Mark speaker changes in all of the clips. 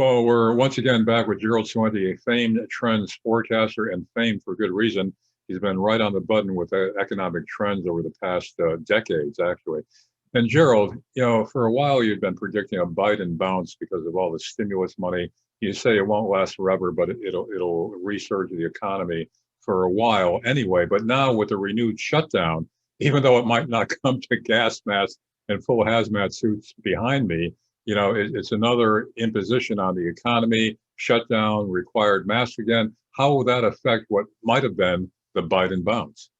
Speaker 1: Well, we're once again back with Gerald Celente, a famed trends forecaster and famed for good reason. He's been right on the button with economic trends over the past decades, actually. And Gerald, for a while you'd been predicting a Biden bounce because of all the stimulus money. You say it won't last forever, but it'll resurge the economy for a while anyway. But now with the renewed shutdown, even though it might not come to gas masks and full hazmat suits behind me, it's another imposition on the economy, shutdown, required masks again. How will that affect what might have been the Biden bounce?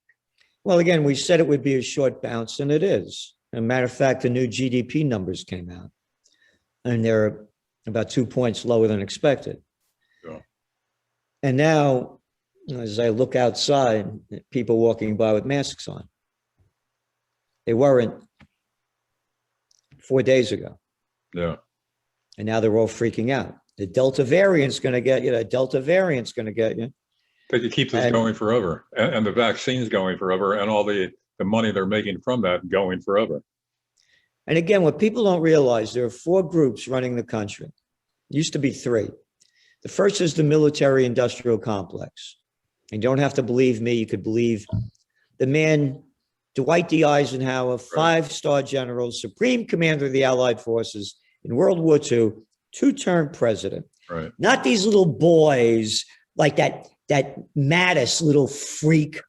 Speaker 2: Well, again, we said it would be a short bounce, and it is. As a matter of fact, the new GDP numbers came out, and they're about 2 points lower than expected. Yeah. And now, as I look outside, people walking by with masks on. They weren't 4 days ago.
Speaker 1: Yeah.
Speaker 2: And now they're all freaking out. The Delta variant's going to get you. The Delta variant's going to get you.
Speaker 1: They could keep this going forever, and the vaccine's going forever, and all the money they're making from that going forever.
Speaker 2: And again, what people don't realize, there are 4 groups running the country. It used to be 3. The first is the military-industrial complex. And you don't have to believe me. You could believe the man, Dwight D. Eisenhower, 5-star general, supreme commander of the Allied forces in World War II, 2-term president.
Speaker 1: Right.
Speaker 2: Not these little boys like that Mattis little freak,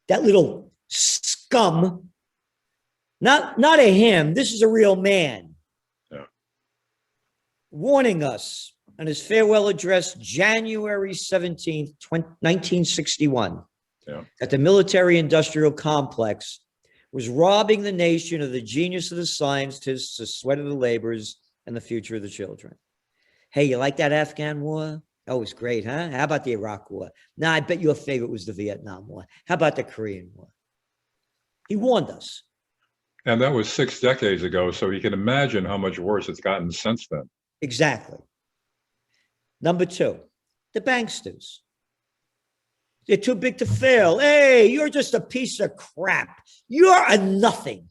Speaker 2: that little scum. Not a him. This is a real man.
Speaker 1: Yeah.
Speaker 2: Warning us on his farewell address, January 17th, 1961, that the military-industrial complex was robbing the nation of the genius of the scientists, the sweat of the laborers, and the future of the children. Hey, you like that Afghan war? Oh, it was great, huh? How about the Iraq war? Nah, I bet your favorite was the Vietnam war. How about the Korean war? He warned us.
Speaker 1: And that was 6 decades ago, so you can imagine how much worse it's gotten since then.
Speaker 2: Exactly. Number 2, the banksters. They're too big to fail. Hey, you're just a piece of crap. You're a nothing.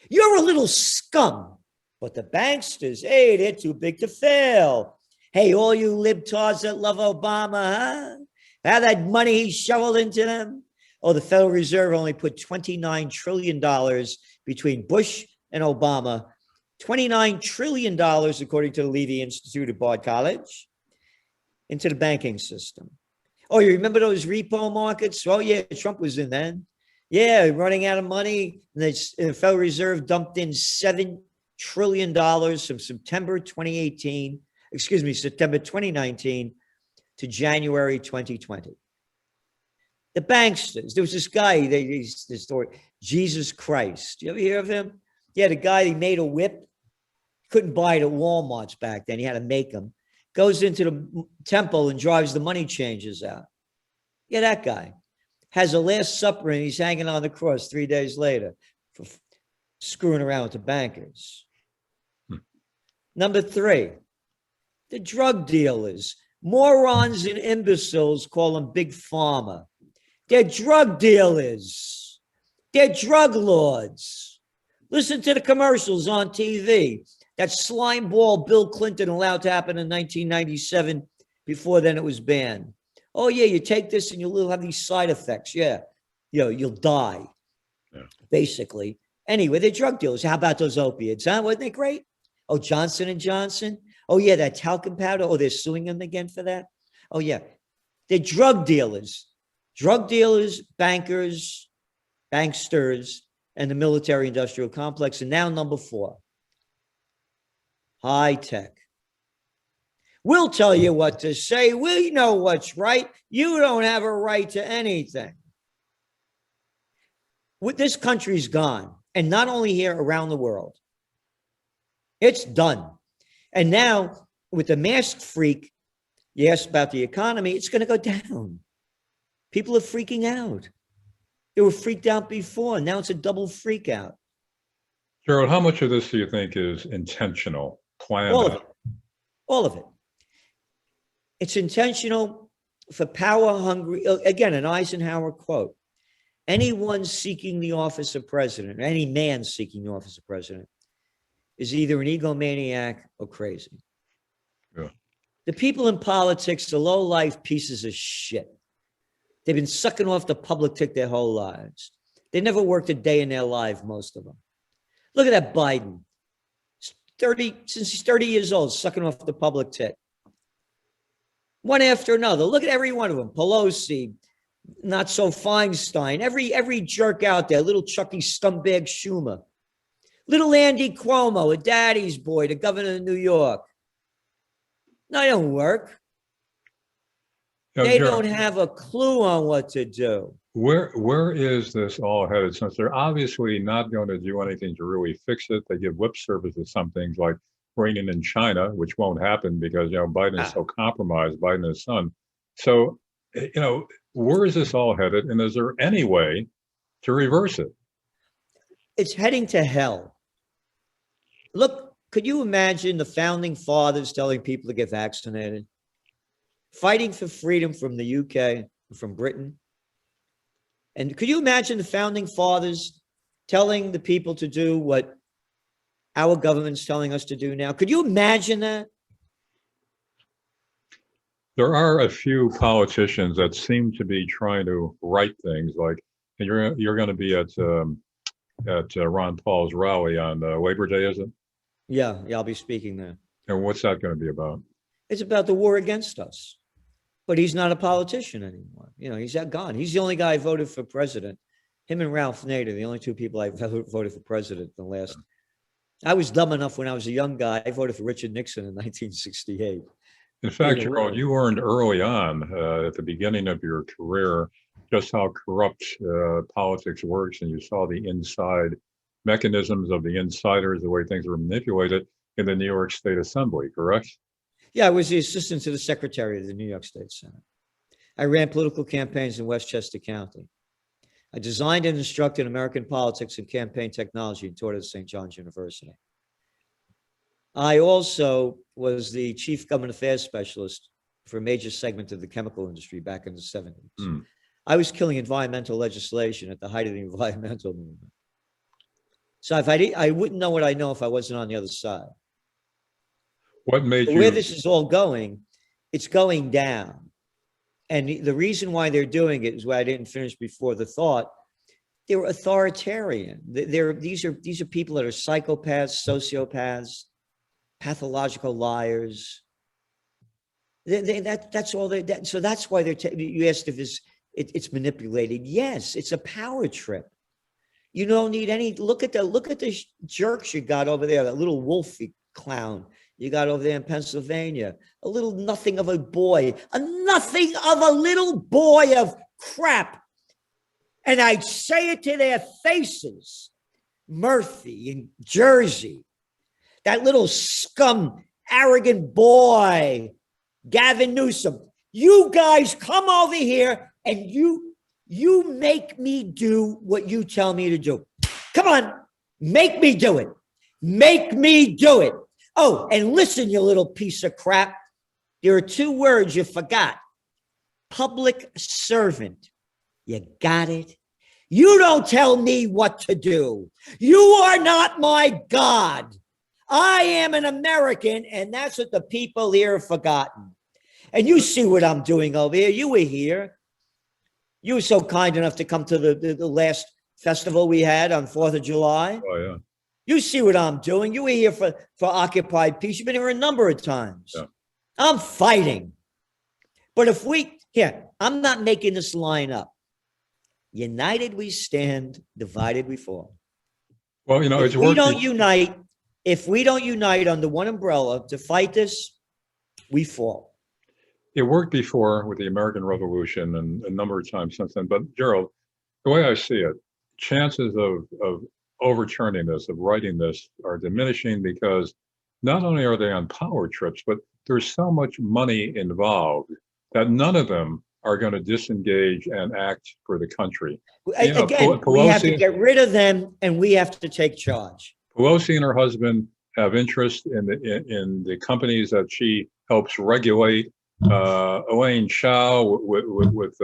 Speaker 2: You're a little scum. But the banksters, hey, they're too big to fail. Hey, all you libtards that love Obama, huh? How that money he shoveled into them? Oh, the Federal Reserve only put $29 trillion between Bush and Obama. $29 trillion, according to the Levy Institute at Bard College, into the banking system. Oh, you remember those repo markets? Oh, yeah, Trump was in then. Yeah, running out of money. And the Federal Reserve dumped in $7 trillion from September 2019 to January 2020. The banksters. There was this guy, this story, Jesus Christ. You ever hear of him? Yeah, the guy, he made a whip. Couldn't buy it at Walmart's back then. He had to make them. Goes into the temple and drives the money changers out. Yeah, that guy. Has a Last Supper and he's hanging on the cross 3 days later for screwing around with the bankers. Number 3, the drug dealers. Morons and imbeciles call them big pharma. They're drug dealers. They're drug lords. Listen to the commercials on TV. That slime ball Bill Clinton allowed to happen in 1997. Before then, it was banned. Oh, yeah, you take this and you'll have these side effects. Yeah, you'll die, basically. Anyway, they're drug dealers. How about those opiates, huh? Wasn't they great? Oh, Johnson & Johnson. Oh, yeah, that talcum powder. Oh, they're suing them again for that. Oh, yeah. They're drug dealers. Drug dealers, bankers, banksters, and the military-industrial complex. And now number 4, high tech. We'll tell you what to say. We know what's right. You don't have a right to anything. This country's gone. And not only here, around the world. It's done. And now, with the mask freak, you asked about the economy, it's going to go down. People are freaking out. They were freaked out before. Now it's a double freak out.
Speaker 1: Gerald, how much of this do you think is intentional, planned?
Speaker 2: All of it. All of it. It's intentional for power hungry. Again, an Eisenhower quote. Anyone seeking the office of president, any man seeking the office of president, is either an egomaniac or crazy.
Speaker 1: Yeah.
Speaker 2: The people in politics, the low-life pieces of shit. They've been sucking off the public tick their whole lives. They never worked a day in their life, most of them. Look at that Biden. Since he's 30 years old, sucking off the public tick. One after another. Look at every one of them. Pelosi, not so Feinstein, every jerk out there, little Chucky scumbag Schumer, little Andy Cuomo, a daddy's boy, the governor of New York. No, they don't work. They don't have a clue on what to do.
Speaker 1: Where is this all headed? Since they're obviously not going to do anything to really fix it, they give lip service to some things like raining in China, which won't happen because Biden is so compromised, Biden and his son. So where is this all headed, and is there any way to reverse it?
Speaker 2: It's heading to hell. Look, could you imagine the founding fathers telling people to get vaccinated? Fighting for freedom from the UK, from Britain. And could you imagine the founding fathers telling the people to do what our government's telling us to do now? Could you imagine that?
Speaker 1: There are a few politicians that seem to be trying to right things. Like, and you're going to be at Ron Paul's rally on Labor Day, is it?
Speaker 2: Yeah, I'll be speaking there.
Speaker 1: And what's that going to be about?
Speaker 2: It's about the war against us. But he's not a politician anymore. He's gone. He's the only guy I voted for president. Him and Ralph Nader, the only two people I voted for president in the last. I was dumb enough when I was a young guy. I voted for Richard Nixon in 1968.
Speaker 1: In fact, Gerald, you learned early on at the beginning of your career just how corrupt politics works, and you saw the inside mechanisms of the insiders, the way things were manipulated in the New York State Assembly, correct?
Speaker 2: Yeah, I was the assistant to the secretary of the New York State Senate. I ran political campaigns in Westchester County. I designed and instructed American politics and campaign technology and taught at St. John's University. I also was the chief government affairs specialist for a major segment of the chemical industry back in the 70s. I was killing environmental legislation at the height of the environmental movement. So I wouldn't know what I know if I wasn't on the other side.
Speaker 1: What made you?
Speaker 2: Where this is all going, it's going down. And the reason why they're doing it is why I didn't finish before the thought. They're authoritarian. These are people that are psychopaths, sociopaths, pathological liars. That's all they. So that's why you asked if it's manipulated. Yes, it's a power trip. You don't need any. Look at the jerks you got over there. That little Wolfie clown you got over there in Pennsylvania. A little nothing of a boy. A nothing of a little boy of crap. And I say it to their faces. Murphy in Jersey. That little scum, arrogant boy. Gavin Newsom. You guys come over here and you make me do what you tell me to do. Come on. Make me do it. Make me do it. Oh, and listen, you little piece of crap. There are two words you forgot. Public servant. You got it? You don't tell me what to do. You are not my God. I am an American, and that's what the people here have forgotten. And you see what I'm doing over here. You were here. You were so kind enough to come to the last festival we had on 4th of July.
Speaker 1: Oh, yeah.
Speaker 2: You see what I'm doing. You were here for Occupy Peace. You've been here a number of times.
Speaker 1: Yeah.
Speaker 2: I'm fighting. But I'm not making this line up. United we stand, divided we fall.
Speaker 1: Well,
Speaker 2: if we don't unite under one umbrella to fight this, we fall.
Speaker 1: It worked before with the American Revolution and a number of times since then. But Gerald, the way I see it, chances of overturning this, of righting this, are diminishing because not only are they on power trips, but there's so much money involved that none of them are going to disengage and act for the country.
Speaker 2: Again, we have to get rid of them and we have to take charge.
Speaker 1: Pelosi and her husband have interest in the companies that she helps regulate. Elaine Chao with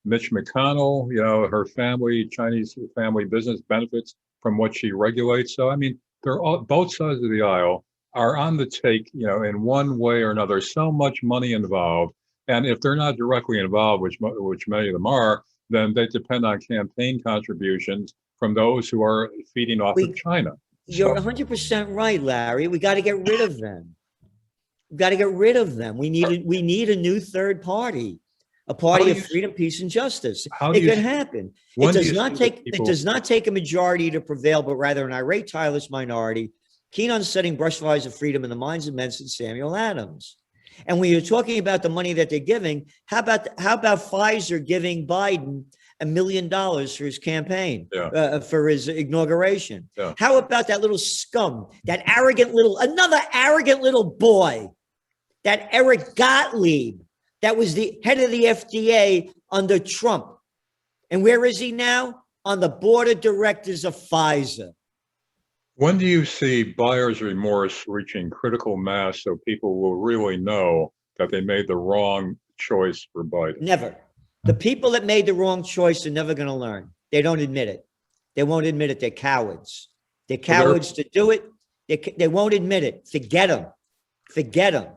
Speaker 1: Mitch McConnell, her family, Chinese family business benefits from what she regulates. So, I mean, they're both sides of the aisle are on the take, in one way or another. So much money involved, and if they're not directly involved, which many of them are, then they depend on campaign contributions from those who are feeding off of
Speaker 2: We,
Speaker 1: China.
Speaker 2: you're
Speaker 1: So
Speaker 2: 100% right, Larry. We got to get rid of them. We've got to get rid of them. We need a new third party, a party of freedom, peace, and justice. It could happen. It does not take a majority to prevail, but rather an irate, tireless minority, keen on setting brushfires of freedom in the minds of Benson Samuel Adams. And when you're talking about the money that they're giving, how about Pfizer giving Biden $1 million for his campaign, for his inauguration?
Speaker 1: Yeah.
Speaker 2: How about that little scum, another arrogant little boy, that Eric Gottlieb, that was the head of the FDA under Trump? And where is he now? On the board of directors of Pfizer.
Speaker 1: When do you see buyer's remorse reaching critical mass so people will really know that they made the wrong choice for Biden?
Speaker 2: Never. The people that made the wrong choice are never going to learn. They don't admit it. They won't admit it. They're cowards. They're cowards to do it. They won't admit it. Forget them. Forget them.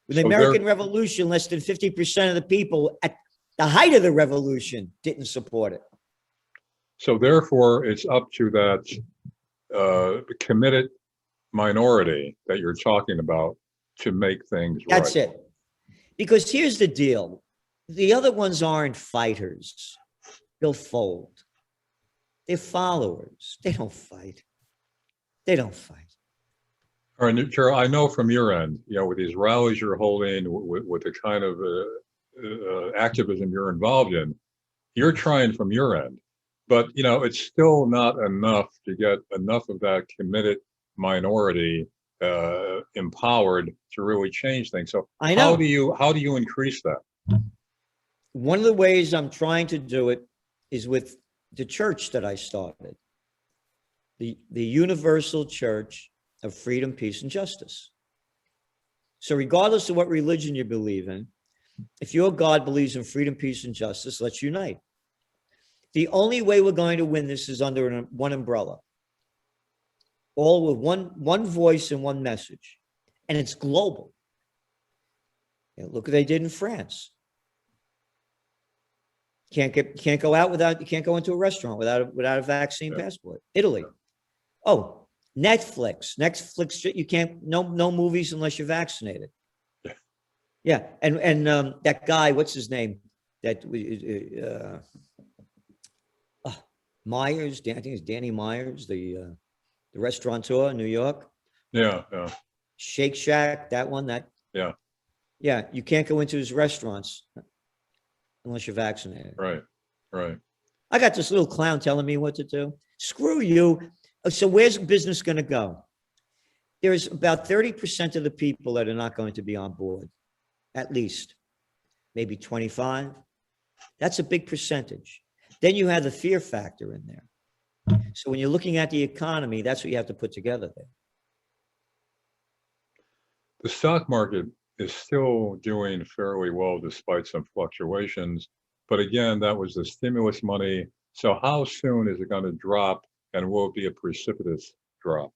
Speaker 2: With the American Revolution, less than 50% of the people at the height of the revolution didn't support it.
Speaker 1: So therefore, it's up to that committed minority that you're talking about to make things right.
Speaker 2: That's it. Because here's the deal. The other ones aren't fighters. They'll fold. They're followers. They don't fight. They don't fight.
Speaker 1: All right, Gerald, I know from your end, with these rallies you're holding, with the kind of activism you're involved in, you're trying from your end. But, it's still not enough to get enough of that committed minority empowered to really change things. So
Speaker 2: I know.
Speaker 1: How do you increase that?
Speaker 2: One of the ways I'm trying to do it is with the church that I started, the Universal Church of Freedom, Peace, and Justice. So regardless of what religion you believe in, if your God believes in freedom, peace, and justice, let's unite. The only way we're going to win this is under one umbrella, all with one voice and one message, and it's global. Look what they did in France. You can't go into a restaurant without a vaccine passport. Italy. Oh, Netflix. You can't no movies unless you're vaccinated. Yeah, and that guy, what's his name? That Myers. I think it's Danny Myers, the restaurateur in New York.
Speaker 1: Yeah.
Speaker 2: Shake Shack, that one. Yeah. You can't go into his restaurants unless you're vaccinated.
Speaker 1: Right.
Speaker 2: I got this little clown telling me what to do. Screw you. So where's business going to go? There's about 30% of the people that are not going to be on board, at least, maybe 25. That's a big percentage. Then you have the fear factor in there. So when you're looking at the economy, that's what you have to put together there.
Speaker 1: The stock market is still doing fairly well despite some fluctuations. But again, that was the stimulus money. So how soon is it going to drop, and will it be a precipitous drop?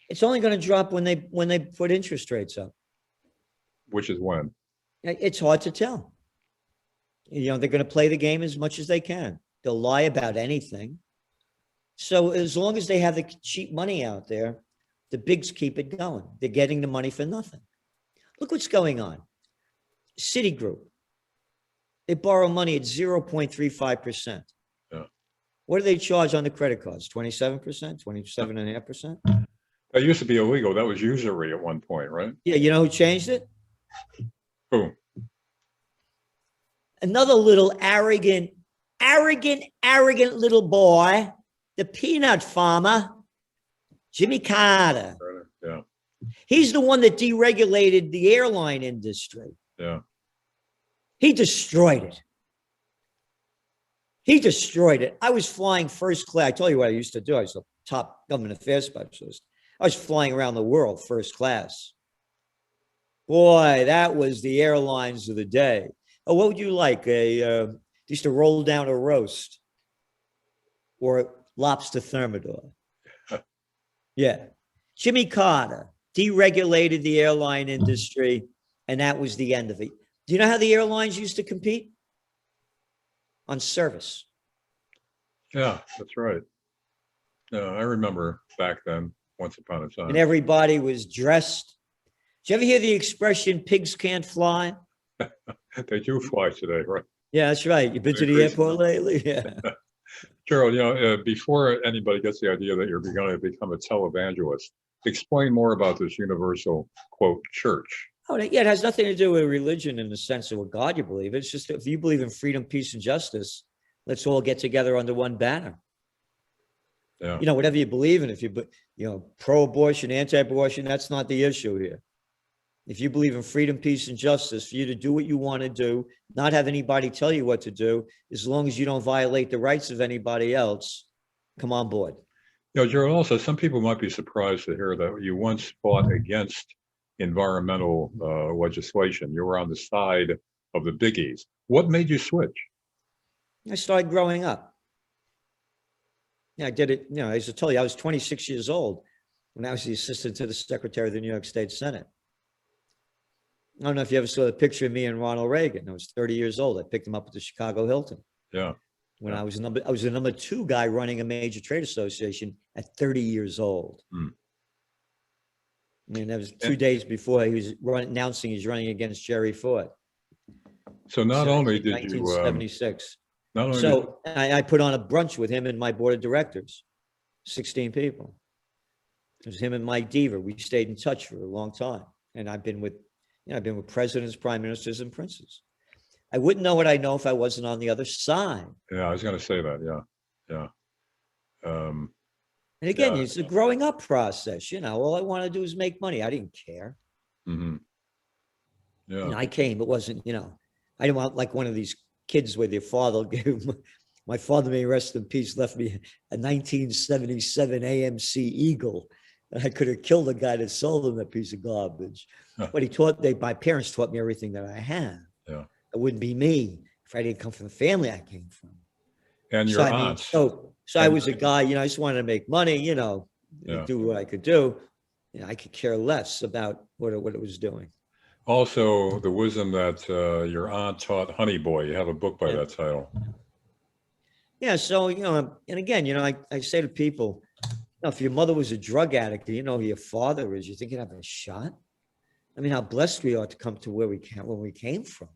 Speaker 2: It's only going to drop when they put interest rates up.
Speaker 1: Which is when?
Speaker 2: It's hard to tell. They're going to play the game as much as they can. They'll lie about anything. So as long as they have the cheap money out there, the bigs keep it going. They're getting the money for nothing. Look what's going on. Citigroup, they borrow money at 0.35%.
Speaker 1: Yeah.
Speaker 2: What do they charge on the credit cards? 27%, 27.5%?
Speaker 1: That used to be illegal. That was usury at one point, right?
Speaker 2: Yeah, you know who changed it?
Speaker 1: Who?
Speaker 2: Another little arrogant little boy, the peanut farmer, Jimmy Carter.
Speaker 1: Yeah.
Speaker 2: He's the one that deregulated the airline industry.
Speaker 1: Yeah.
Speaker 2: He destroyed it. I was flying first class. I told you what I used to do. I was a top government affairs specialist. I was flying around the world first class. Boy, that was the airlines of the day. Oh, what would you like? Used to roll down a roast or a lobster thermidor. Yeah. Jimmy Carter deregulated the airline industry, and that was the end of it. Do you know how the airlines used to compete? On service.
Speaker 1: Yeah, that's right. I remember back then, once upon a
Speaker 2: And
Speaker 1: time.
Speaker 2: everybody was dressed. Did you ever hear the expression pigs can't fly?
Speaker 1: They do fly today, right?
Speaker 2: Yeah, that's right. You've been to the airport lately? Yeah.
Speaker 1: Gerald, before anybody gets the idea that you're going to become a televangelist, explain more about this universal, quote, church.
Speaker 2: Oh, yeah, it has nothing to do with religion in the sense of what God you believe. It's just if you believe in freedom, peace, and justice, let's all get together under one banner.
Speaker 1: Yeah.
Speaker 2: Whatever you believe in, if pro-abortion, anti-abortion, that's not the issue here. If you believe in freedom, peace, and justice, for you to do what you want to do, not have anybody tell you what to do, as long as you don't violate the rights of anybody else, come on board.
Speaker 1: Gerald, also, some people might be surprised to hear that you once fought against environmental legislation. You were on the side of the biggies. What made you switch?
Speaker 2: I started growing up. I did it, as I told you, I was 26 years old when I was the assistant to the Secretary of the New York State Senate. I don't know if you ever saw the picture of me and Ronald Reagan. I was 30 years old. I picked him up at the Chicago Hilton.
Speaker 1: Yeah.
Speaker 2: When I was the number 2 guy running a major trade association at 30 years old. I mean, that was 2 days before he was announcing he's running against Jerry Ford.
Speaker 1: So not only did you
Speaker 2: 1976.
Speaker 1: Not only
Speaker 2: so I put on a brunch with him and my board of directors, 16 people. It was him and Mike Deaver. We stayed in touch for a long time. And I've been with presidents, prime ministers, and princes. I wouldn't know what I know if I wasn't on the other side.
Speaker 1: Yeah, I was going to say that. Yeah.
Speaker 2: And again, it's a growing up process. All I want to do is make money. I didn't care.
Speaker 1: Mm-hmm. Yeah.
Speaker 2: I came. It wasn't, I didn't want like one of these kids where their father gave my father, may rest in peace, left me a 1977 AMC Eagle. And I could have killed the guy that sold him that piece of garbage. But my parents taught me everything that I had.
Speaker 1: Yeah.
Speaker 2: It wouldn't be me if I didn't come from the family I came from.
Speaker 1: And your aunts.
Speaker 2: So I was a guy, I just wanted to make money, do what I could do. I could care less about what it was doing.
Speaker 1: Also, the wisdom that your aunt taught Honey Boy. You have a book by that title.
Speaker 2: Yeah. So, and again, I say to people, if your mother was a drug addict, who your father is, you think you'd have a shot? I mean, how blessed we are to come to where we came from.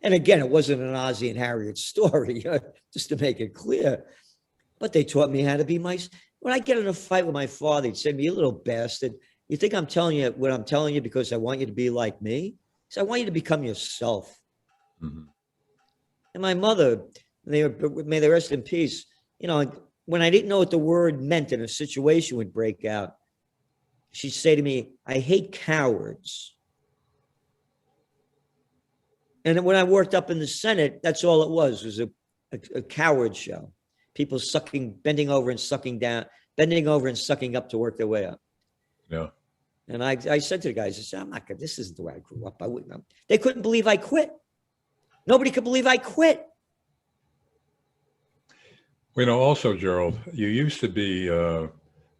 Speaker 2: And again, it wasn't an Ozzie and Harriet story, just to make it clear. But they taught me how to be when I get in a fight with my father, he'd say to me, "You little bastard, you think I'm telling you what I'm telling you because I want you to be like me?" He said, "I want you to become yourself." Mm-hmm. And my mother, may they rest in peace, when I didn't know what the word meant and a situation would break out, she'd say to me, "I hate cowards." And when I worked up in the Senate, that's all it was a coward show. People bending over and sucking up to work their way up.
Speaker 1: Yeah.
Speaker 2: And I said to the guys, I said, "I'm not good. This isn't the way I grew up. I wouldn't." They couldn't believe I quit. Nobody could believe I quit.
Speaker 1: Also, Gerald, you used to be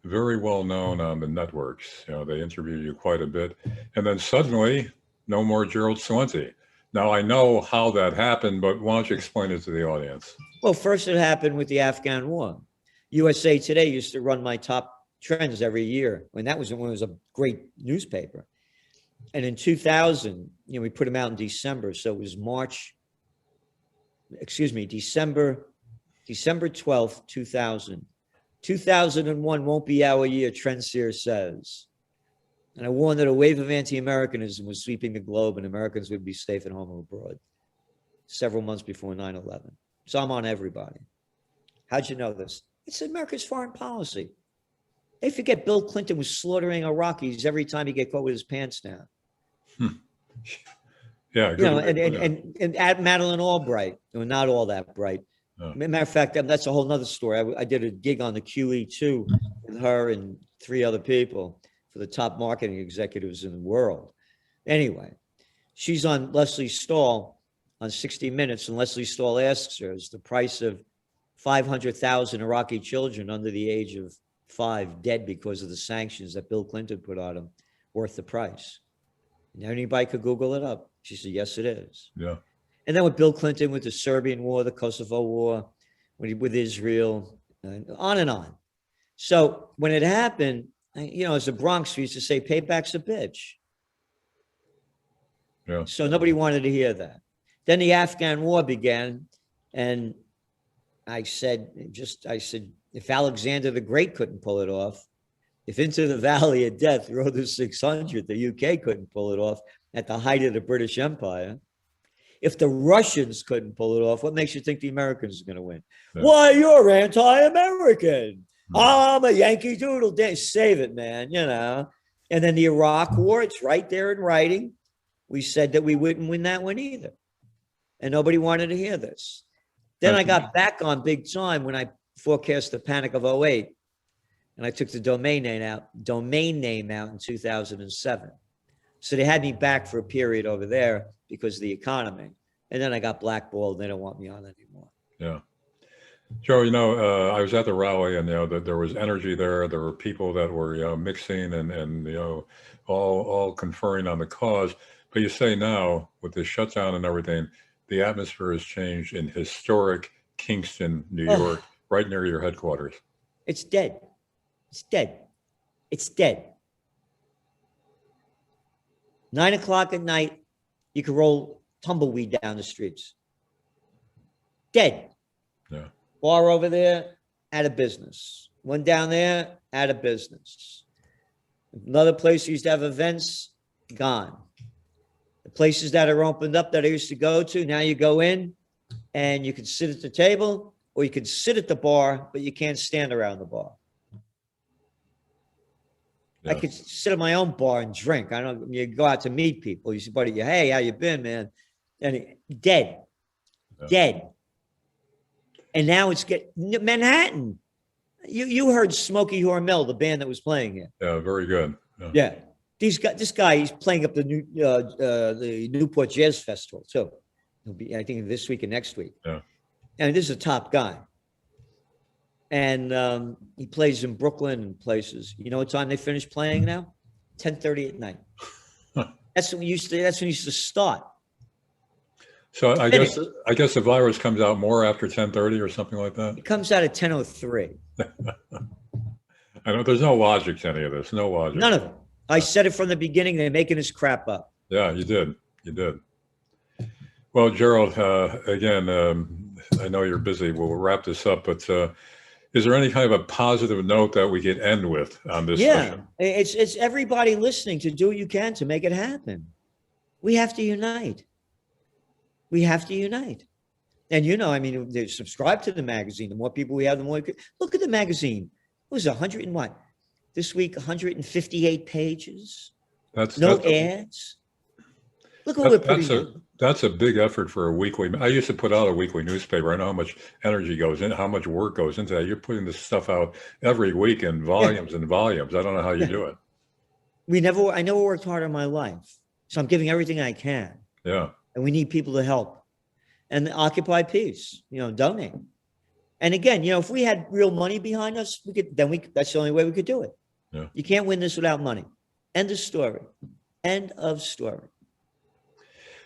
Speaker 1: very well known on the networks. They interviewed you quite a bit. And then suddenly, no more Gerald Celente. Now, I know how that happened, but why don't you explain it to the audience?
Speaker 2: Well, first it happened with the Afghan war. USA Today used to run my top trends every year. And that was when it was a great newspaper. And in 2000, we put them out in December. So it was December 12th, 2000. 2001 won't be our year, Trendseer says. And I warned that a wave of anti-Americanism was sweeping the globe and Americans would be safe at home or abroad several months before 9/11. So I'm on everybody. How'd you know this? It's America's foreign policy. They forget Bill Clinton was slaughtering Iraqis every time he get caught with his pants down.
Speaker 1: Yeah.
Speaker 2: And at Madeleine Albright, not all that bright. Matter of fact, that's a whole nother story. I did a gig on the QE2 with her and 3 other people for the top marketing executives in the world. Anyway, she's on Leslie Stahl on 60 Minutes, and Leslie Stahl asks her, "Is the price of 500,000 Iraqi children under the age of 5 dead because of the sanctions that Bill Clinton put on them, worth the price. And anybody could Google it up. She said, yes, it is.
Speaker 1: Yeah.
Speaker 2: And then with Bill Clinton, with the Serbian war, the Kosovo war, with Israel, on and on. So when it happened, as a Bronx, we used to say, payback's a bitch.
Speaker 1: Yeah.
Speaker 2: So nobody wanted to hear that. Then the Afghan war began, and I said, if Alexander the Great couldn't pull it off, if Into the Valley of Death, Road to 600, the UK couldn't pull it off at the height of the British Empire, if the Russians couldn't pull it off, what makes you think the Americans are going to win? Yeah. Why, you're anti-American. I'm a Yankee Doodle. Save it, man, And then the Iraq war, it's right there in writing. We said that we wouldn't win that one either. And nobody wanted to hear this. Then I got back on big time when I forecast the panic of 08. And I took the domain name out in 2007. So they had me back for a period over there because of the economy. And then I got blackballed. They don't want me on anymore.
Speaker 1: Yeah. Joe, I was at the rally, and that there was energy there. There were people that were mixing and all conferring on the cause. But you say now, with the shutdown and everything, the atmosphere has changed in historic Kingston, New York, right near your headquarters.
Speaker 2: It's dead. It's dead. It's dead. 9 o'clock at night, you can roll tumbleweed down the streets. Dead.
Speaker 1: Yeah.
Speaker 2: Bar over there, out of business. One down there, out of business. Another place used to have events, gone. The places that are opened up that I used to go to, now you go in and you can sit at the table or you can sit at the bar, but you can't stand around the bar. Yeah. I could sit at my own bar and drink. I don't. You go out to meet people. You say, buddy, hey, how you been, man? And dead, dead. And now it's Manhattan. You heard Smokey Hormel, the band that was playing it.
Speaker 1: Yeah, very good.
Speaker 2: Yeah. This guy, he's playing up the Newport Jazz Festival too. He'll be, I think, this week and next week.
Speaker 1: Yeah. And
Speaker 2: this is a top guy. And he plays in Brooklyn and places. You know what time they finish playing now? 10:30 at night. That's when we used to start.
Speaker 1: So I guess the virus comes out more after 10:30 or something like that.
Speaker 2: It comes out at 10:03.
Speaker 1: I know there's no logic to any of this. No logic.
Speaker 2: None of it. I said it from the beginning. They're making this crap up.
Speaker 1: Yeah, you did. You did. Well, Gerald, again, I know you're busy. We'll wrap this up, but is there any kind of a positive note that we could end with on this session?
Speaker 2: It's everybody listening to do what you can to make it happen. We have to unite. We have to unite. And they subscribe to the magazine. The more people we have, the more we could look at the magazine. It was 100 and what? This week, 158 pages. That's ads. Look what we're putting.
Speaker 1: That's a big effort for a weekly. I used to put out a weekly newspaper. I know how much energy goes in, how much work goes into that. You're putting this stuff out every week in volumes and volumes. I don't know how you do it.
Speaker 2: I never worked hard in my life. So I'm giving everything I can.
Speaker 1: Yeah.
Speaker 2: And we need people to help. And Occupy Peace, donate. And again, if we had real money behind us, that's the only way we could do it.
Speaker 1: Yeah.
Speaker 2: You can't win this without money. End of story. End of story.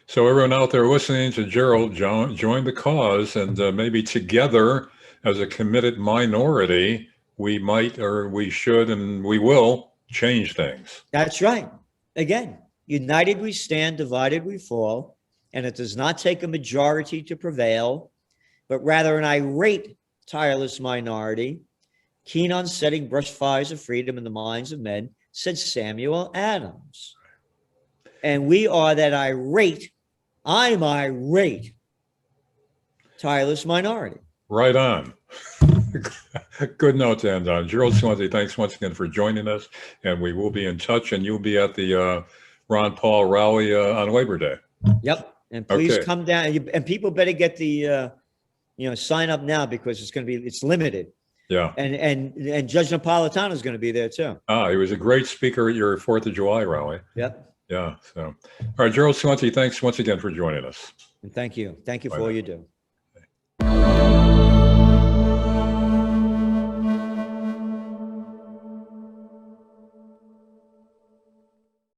Speaker 1: So everyone out there listening to Gerald, join the cause, and maybe together as a committed minority, we might, or we should, and we will change things.
Speaker 2: That's right. Again, united we stand, divided we fall. And it does not take a majority to prevail, but rather an irate, tireless minority, keen on setting brush fires of freedom in the minds of men, said Samuel Adams. And we are that I'm irate, tireless minority.
Speaker 1: Right on. Good note to end on. Gerald Celente, thanks once again for joining us, and we will be in touch, and you'll be at the Ron Paul rally on Labor Day.
Speaker 2: Yep. And please come down, and people better get the, sign up now because it's limited.
Speaker 1: Yeah.
Speaker 2: And Judge Napolitano is going to be there too.
Speaker 1: He was a great speaker at your 4th of July rally.
Speaker 2: Yep.
Speaker 1: Yeah. So, all right, Gerald Celente, thanks once again for joining us.
Speaker 2: And thank you. Thank you for all you do.